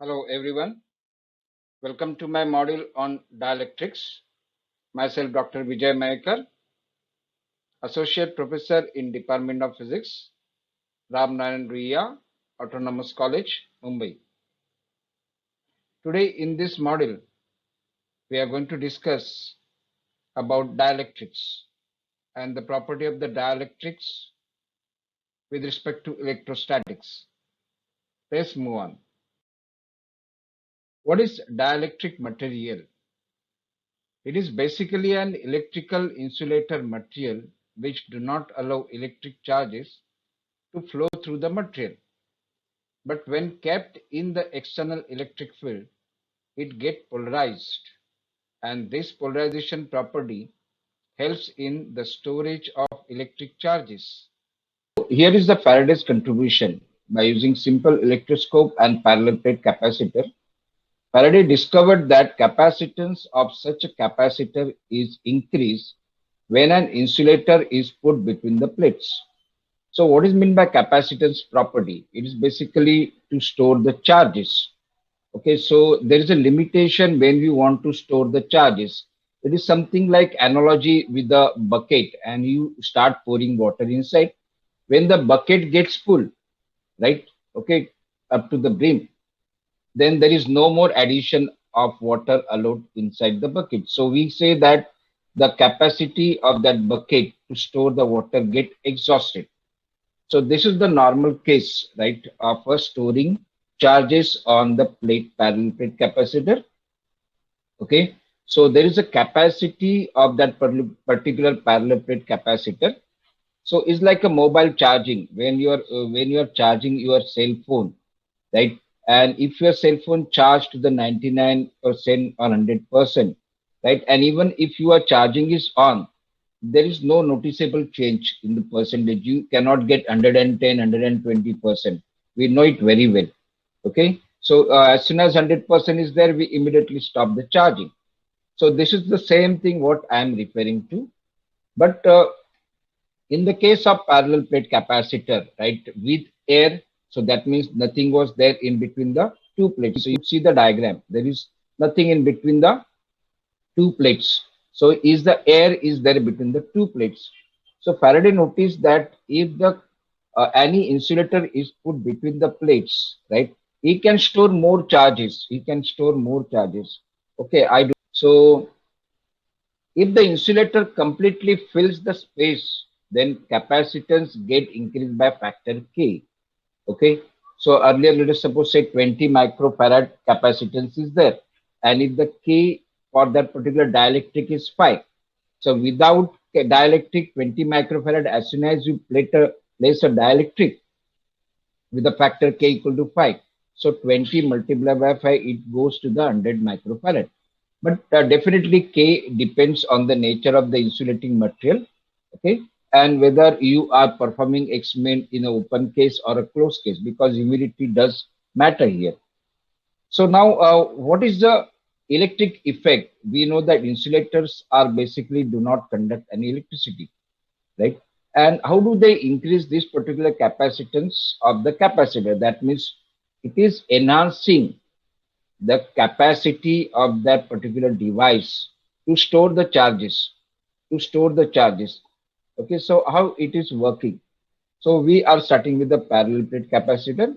Hello everyone. Welcome to my module on dielectrics. Myself Dr. Vijay Mayekar, Associate Professor in Department of Physics, Ram Naran Ruia, Autonomous College, Mumbai. Today in this module, we are going to discuss about dielectrics and the property of the dielectrics with respect to electrostatics. Let's move on. What is dielectric material? It is basically an electrical insulator material which do not allow electric charges to flow through the material. But when kept in the external electric field, it gets polarized, and this polarization property helps in the storage of electric charges. Here is the Faraday's contribution. By using simple electroscope and parallel plate capacitor, Faraday discovered that capacitance of such a capacitor is increased when an insulator is put between the plates. So what is meant by capacitance property? It is basically to store the charges. Okay, so there is a limitation when we want to store the charges. It is something like analogy with the bucket and you start pouring water inside. When the bucket gets full, right? Okay, up to the brim, then there is no more addition of water allowed inside the bucket. So we say that the capacity of that bucket to store the water get exhausted. So this is the normal case, right, of storing charges on the parallel plate capacitor. Okay, so there is a capacity of that particular parallel plate capacitor. So it's like a mobile charging when you are charging your cell phone, right? And if your cell phone charged to the 99% or 100%, right? And even if your charging is on, there is no noticeable change in the percentage. You cannot get 110, 120%. We know it very well. Okay. So as soon as 100% is there, we immediately stop the charging. So this is the same thing what I am referring to. But in the case of parallel plate capacitor, right, with air, so that means nothing was there in between the two plates. So you see the diagram. There is nothing in between the two plates. So is the air is there between the two plates. So Faraday noticed that if the any insulator is put between the plates, right, he can store more charges. He can store more charges. Okay, I do. So if the insulator completely fills the space, then capacitance get increased by factor K. Okay, so earlier let us suppose say 20 microfarad capacitance is there, and if the K for that particular dielectric is 5, so without dielectric 20 microfarad, as soon as you place a dielectric with a factor K equal to 5, so 20 multiplied by 5, it goes to the 100 microfarad. But definitely K depends on the nature of the insulating material, okay, and whether you are performing experiment in an open case or a closed case, because humidity does matter here. So now what is the electric effect? We know that insulators are basically do not conduct any electricity, right? And how do they increase this particular capacitance of the capacitor? That means it is enhancing the capacity of that particular device to store the charges, Okay, so how it is working? So we are starting with the parallel plate capacitor.